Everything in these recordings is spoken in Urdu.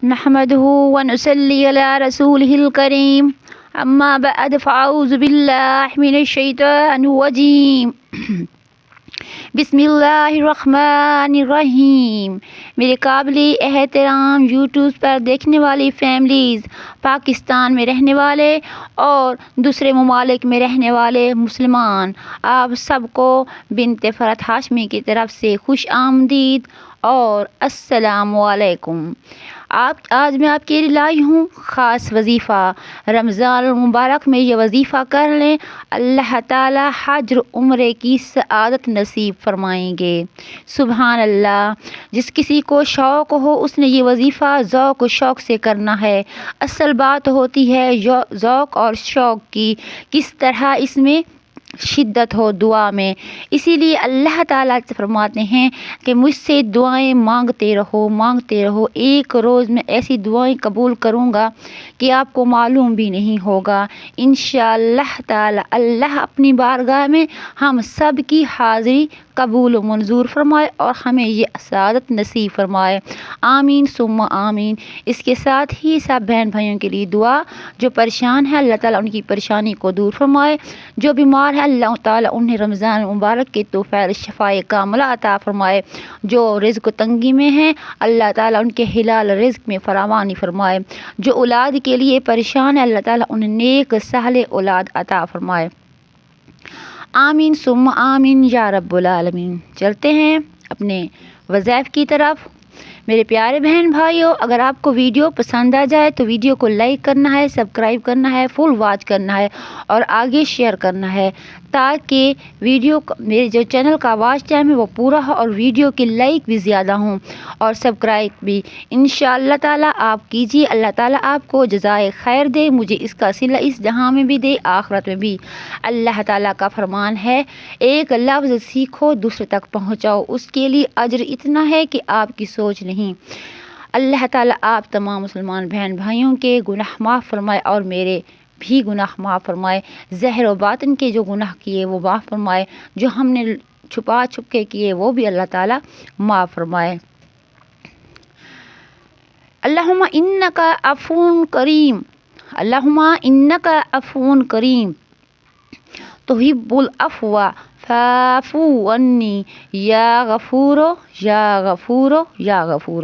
نحمده ونصلي على رسوله الكريم اما بعد فاعوذ باللہ من الشیطان الرجیم بسم اللہ الرحمن الرحیم۔ میرے قابل احترام یوٹیوب پر دیکھنے والی فیملیز، پاکستان میں رہنے والے اور دوسرے ممالک میں رہنے والے مسلمان، آپ سب کو بنت فرحت ہاشمی کی طرف سے خوش آمدید اور السلام علیکم۔ آج میں آپ کے لیے لائی ہوں خاص وظیفہ۔ رمضان المبارک میں یہ وظیفہ کر لیں، اللہ تعالی حج عمرے کی سعادت نصیب فرمائیں گے۔ سبحان اللہ۔ جس کسی کو شوق ہو اس نے یہ وظیفہ ذوق و شوق سے کرنا ہے۔ اصل بات ہوتی ہے ذوق اور شوق کی، کس طرح اس میں شدت ہو دعا میں۔ اسی لیے اللہ تعالیٰ سے فرماتے ہیں کہ مجھ سے دعائیں مانگتے رہو، ایک روز میں ایسی دعائیں قبول کروں گا کہ آپ کو معلوم بھی نہیں ہوگا۔ انشاءاللہ تعالیٰ اللہ اپنی بارگاہ میں ہم سب کی حاضری قبول و منظور فرمائے اور ہمیں یہ سعادت نصیب فرمائے، آمین ثم آمین۔ اس کے ساتھ ہی سب بہن بھائیوں کے لیے دعا، جو پریشان ہے اللہ تعالیٰ ان کی پریشانی کو دور فرمائے، جو بیمار ہے اللہ تعالیٰ انہیں رمضان مبارک کے توفیق شفائے کاملہ عطا فرمائے، جو رزق و تنگی میں ہیں اللہ تعالیٰ ان کے حلال رزق میں فراوانی فرمائے، جو اولاد کے لیے پریشان ہے اللہ تعالیٰ انہیں نیک صالح اولاد عطا فرمائے، آمین ثم آمین یا رب العالمین۔ چلتے ہیں اپنے وظائف کی طرف۔ میرے پیارے بہن بھائیوں، اگر آپ کو ویڈیو پسند آ جائے تو ویڈیو کو لائک کرنا ہے، سبسکرائب کرنا ہے، فل واچ کرنا ہے اور آگے شیئر کرنا ہے، تاکہ ویڈیو میرے جو چینل کا واچ ٹائم ہے وہ پورا ہو اور ویڈیو کی لائک بھی زیادہ ہوں اور سبسکرائب بھی انشاءاللہ تعالیٰ آپ کیجیے۔ اللہ تعالیٰ آپ کو جزائے خیر دے، مجھے اس کا صلہ اس جہاں میں بھی دے، آخرت میں بھی۔ اللہ تعالیٰ کا فرمان ہے، ایک لفظ سیکھو دوسرے تک پہنچاؤ، اس کے لیے اجر اتنا ہے کہ آپ کی سوچ نہیں۔ اللہ تعالیٰ آپ تمام مسلمان بہن بھائیوں کے گناہ معاف فرمائے اور میرے بھی گناہ معاف فرمائے، ظاہر و باطن کے جو گناہ کیے وہ معاف فرمائے، جو ہم نے چھپا چھپ کے کیے وہ بھی اللہ تعالیٰ معاف فرمائے۔ اللہم انکا عفو کریم، اللہم انکا عفو کریم تحب العفو فاعف عنی یا غفور یا غفور یا غفور۔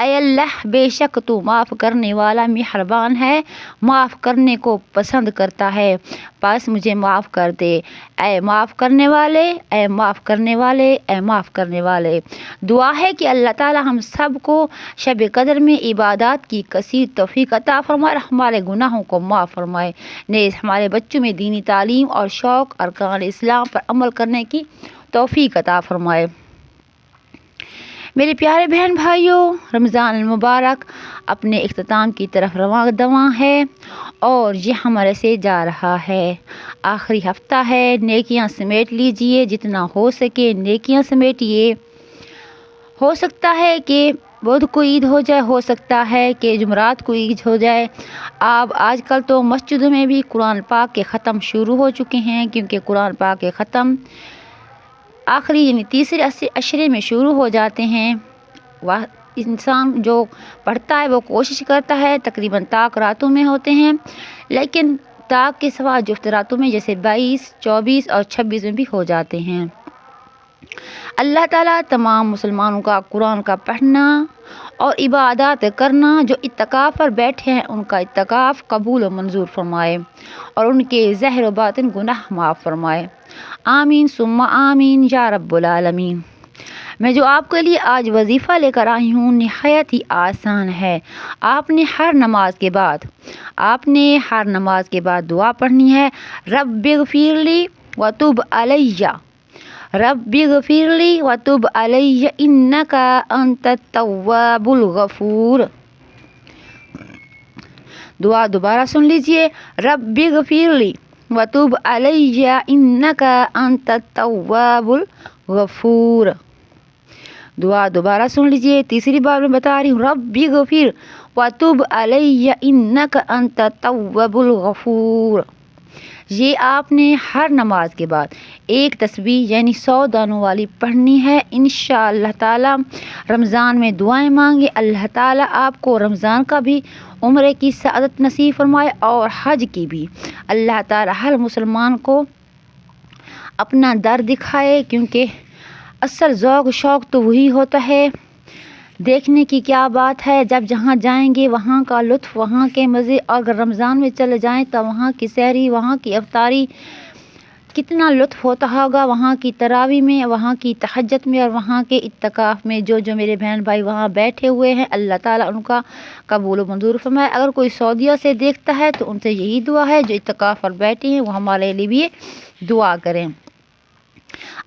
اے اللہ، بے شک تو معاف کرنے والا مہربان ہے، معاف کرنے کو پسند کرتا ہے، بس مجھے معاف کر دے، اے معاف کرنے والے، اے معاف کرنے والے، اے معاف کرنے والے۔ دعا ہے کہ اللہ تعالیٰ ہم سب کو شب قدر میں عبادات کی کثیر توفیق عطا فرمائے، ہمارے گناہوں کو معاف فرمائے، نیز ہمارے بچوں میں دینی تعلیم اور شوق ارکان اسلام پر عمل کرنے کی توفیق عطا فرمائے۔ میرے پیارے بہن بھائیوں، رمضان المبارک اپنے اختتام کی طرف رواں دواں ہے اور یہ ہمارے سے جا رہا ہے، آخری ہفتہ ہے، نیکیاں سمیٹ لیجئے، جتنا ہو سکے نیکیاں سمیٹیے۔ ہو سکتا ہے کہ بدھ کو عید ہو جائے، ہو سکتا ہے کہ جمعرات کو عید ہو جائے۔ آج کل تو مسجدوں میں بھی قرآن پاک کے ختم شروع ہو چکے ہیں، کیونکہ قرآن پاک کے ختم آخری یعنی تیسرے عشرے میں شروع ہو جاتے ہیں۔ انسان جو پڑھتا ہے وہ کوشش کرتا ہے، تقریباً طاق راتوں میں ہوتے ہیں، لیکن طاق کے سوا جفت راتوں میں جیسے 22، 24 اور 26 میں بھی ہو جاتے ہیں۔ اللہ تعالیٰ تمام مسلمانوں کا قرآن کا پڑھنا اور عبادات کرنا، جو اعتکاف پر بیٹھے ہیں ان کا اعتکاف قبول و منظور فرمائے اور ان کے ظاہر و باطن گناہ معاف فرمائے، آمین ثم آمین یا رب العالمین۔ میں جو آپ کے لیے آج وظیفہ لے کر آئی ہوں نہایت ہی آسان ہے۔ آپ نے ہر نماز کے بعد دعا پڑھنی ہے، رب اغفر لی وتب علی، رب اغفر لی وتب علی انکا انت التواب الغفور۔ دعا دوبارہ سن لیجئے، رب اغفر لی وتب علی انکا انت التواب الغفور۔ دعا دوبارہ سن لیجئے، تیسری بار میں بتا رہی ہوں، رب اغفر وتب علی انکا انت التواب الغفور۔ یہ آپ نے ہر نماز کے بعد ایک تسبیح یعنی 100 دانوں والی پڑھنی ہے۔ انشاءاللہ تعالی رمضان میں دعائیں مانگے، اللہ تعالی آپ کو رمضان کا بھی عمرے کی سعادت نصیب فرمائے اور حج کی بھی۔ اللہ تعالی ہر مسلمان کو اپنا در دکھائے، کیونکہ اصل ذوق شوق تو وہی ہوتا ہے۔ دیکھنے کی کیا بات ہے، جب جہاں جائیں گے وہاں کا لطف، وہاں کے مزے، اور اگر رمضان میں چلے جائیں تو وہاں کی سحری، وہاں کی افطاری کتنا لطف ہوتا ہوگا، وہاں کی تراویح میں، وہاں کی تہجد میں اور وہاں کے اعتکاف میں۔ جو میرے بہن بھائی وہاں بیٹھے ہوئے ہیں، اللہ تعالیٰ ان کا قبول و منظور فرمائے۔ اگر کوئی سعودیہ سے دیکھتا ہے تو ان سے یہی دعا ہے، جو اعتکاف پر بیٹھے ہیں وہ ہمارے لیے بھی دعا کریں۔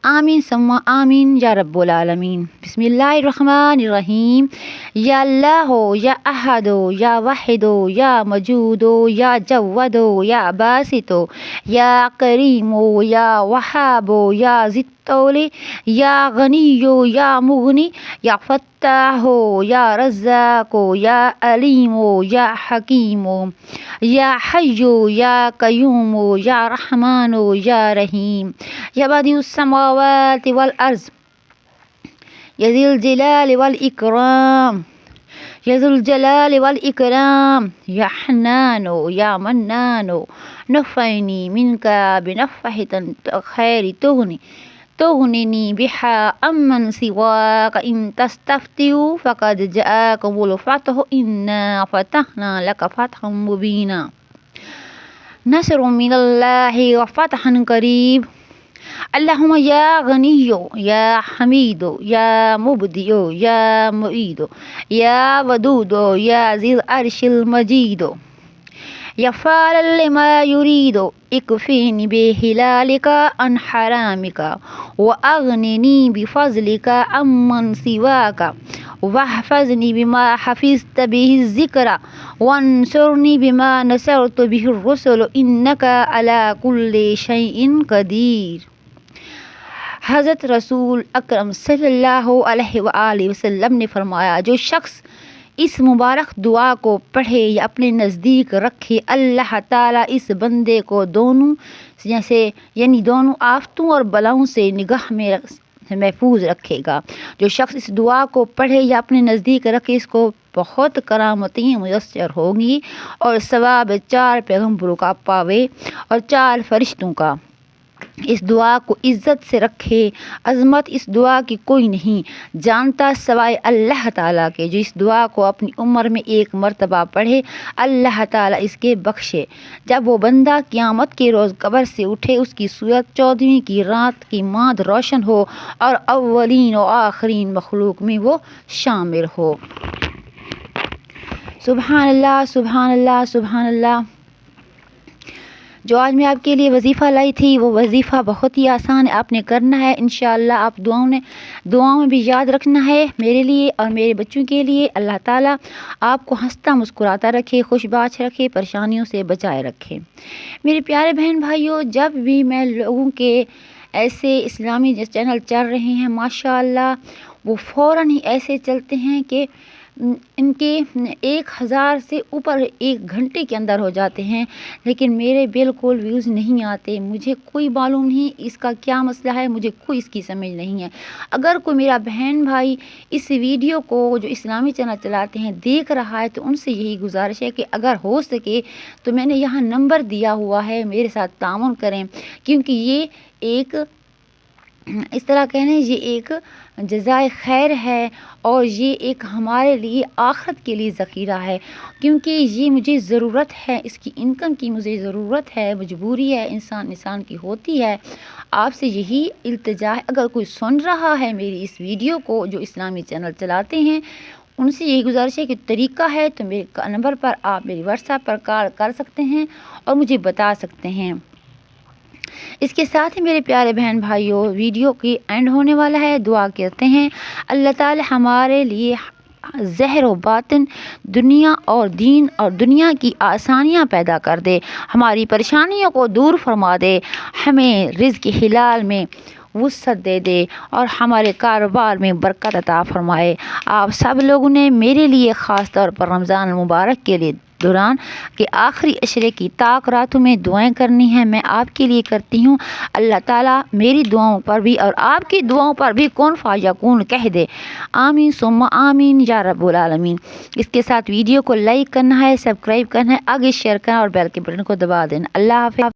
آمین ثم آمین یا رب العالمین۔ بسم اللہ الرحمن الرحیم۔ یا اللہ یا احد یا واحد یا مجود یا جود یا باسط یا کریم یا وہاب یا ذی الطول یا غنی یا مغنی یا فتاح یا رزاق یا علیم یا حکیم یا حی یا قیوم یا رحمان یا رحیم یا بدیع السماوات والارض یا ذی الجلال والاکرام یا ذو الجلال والاکرام یا حنان یا منان نفعنی منک بنفحة خیر تغننی بها عمن سواک ان تستفتحوا فقد جاءکم الفتح انا فتحنا لک فتحا مبینا نصر من اللہ وفتح قریب اللہم یا غنی یا حمید یا مبدی یا معید یا ودود یا ذی العرش المجید یا فعلا لما یرید اکفینی بحلالک عن حرامک واغننی بفضلک عمن سواک واحفظنی بما حفظت به الذکر وانصرنی بما نصرت به الرسل انک علی کل شیء قدیر۔ حضرت رسول اکرم صلی اللہ علیہ وآلہ وسلم نے فرمایا، جو شخص اس مبارک دعا کو پڑھے یا اپنے نزدیک رکھے، اللہ تعالیٰ اس بندے کو دونوں یعنی دونوں آفتوں اور بلاؤں سے نگاہ میں محفوظ رکھے گا۔ جو شخص اس دعا کو پڑھے یا اپنے نزدیک رکھے، اس کو بہت کرامتیں میسر ہوں گی اور ثواب 4 پیغمبروں کا پاوے اور 4 فرشتوں کا۔ اس دعا کو عزت سے رکھے، عظمت اس دعا کی کوئی نہیں جانتا سوائے اللہ تعالیٰ کے۔ جو اس دعا کو اپنی عمر میں 1 مرتبہ پڑھے، اللہ تعالیٰ اس کے بخشے۔ جب وہ بندہ قیامت کے روز قبر سے اٹھے، اس کی صورت 14ویں کی رات کی ماند روشن ہو اور اولین و آخرین مخلوق میں وہ شامل ہو۔ سبحان اللہ سبحان اللہ سبحان اللہ۔ جو آج میں آپ کے لیے وظیفہ لائی تھی، وہ وظیفہ بہت ہی آسان ہے، آپ نے کرنا ہے انشاءاللہ۔ آپ دعاؤں میں بھی یاد رکھنا ہے میرے لیے اور میرے بچوں کے لیے۔ اللہ تعالیٰ آپ کو ہنستا مسکراتا رکھے، خوش باش رکھے، پریشانیوں سے بچائے رکھے۔ میرے پیارے بہن بھائیوں، جب بھی میں لوگوں کے ایسے اسلامی چینل چل رہے ہیں، ماشاءاللہ وہ فوراً ہی ایسے چلتے ہیں کہ ان کے 1000 سے اوپر 1 گھنٹے کے اندر ہو جاتے ہیں، لیکن میرے بالکل ویوز نہیں آتے۔ مجھے کوئی معلوم نہیں اس کا کیا مسئلہ ہے، مجھے کوئی اس کی سمجھ نہیں ہے۔ اگر کوئی میرا بہن بھائی اس ویڈیو کو جو اسلامی چینل چلاتے ہیں دیکھ رہا ہے، تو ان سے یہی گزارش ہے کہ اگر ہو سکے تو میں نے یہاں نمبر دیا ہوا ہے، میرے ساتھ تعاون کریں، کیونکہ یہ ایک اس طرح کہنے یہ ایک جزائے خیر ہے اور یہ ایک ہمارے لیے آخرت کے لیے ذخیرہ ہے، کیونکہ یہ مجھے ضرورت ہے، اس کی انکم کی مجھے ضرورت ہے، مجبوری ہے، انسان کی ہوتی ہے۔ آپ سے یہی التجا ہے، اگر کوئی سن رہا ہے میری اس ویڈیو کو جو اسلامی چینل چلاتے ہیں، ان سے یہی گزارش ہے کہ طریقہ ہے تو میرے نمبر پر آپ میری واٹس ایپ پر کال کر سکتے ہیں اور مجھے بتا سکتے ہیں۔ اس کے ساتھ ہی میرے پیارے بہن بھائیوں، ویڈیو کی اینڈ ہونے والا ہے۔ دعا کرتے ہیں اللہ تعالی ہمارے لیے ظاہر و باطن، دنیا اور دین اور دنیا کی آسانیاں پیدا کر دے، ہماری پریشانیوں کو دور فرما دے، ہمیں رزق حلال میں وسعت دے دے اور ہمارے کاروبار میں برکت عطا فرمائے۔ آپ سب لوگوں نے میرے لیے خاص طور پر رمضان المبارک کے لیے دوران کہ آخری عشرے کی طاق راتوں میں دعائیں کرنی ہیں. میں آپ کے لیے کرتی ہوں. اللہ تعالیٰ میری دعاؤں پر بھی اور آپ کی دعاؤں پر بھی کون فیکون کہہ دے. آمین ثم آمین یا رب العالمین. اس کے ساتھ ویڈیو کو لائک کرنا ہے, سبسکرائب کرنا ہے, آگے شیئر کرنا اور بیل کے بٹن کو دبا دینا. اللہ حافظ.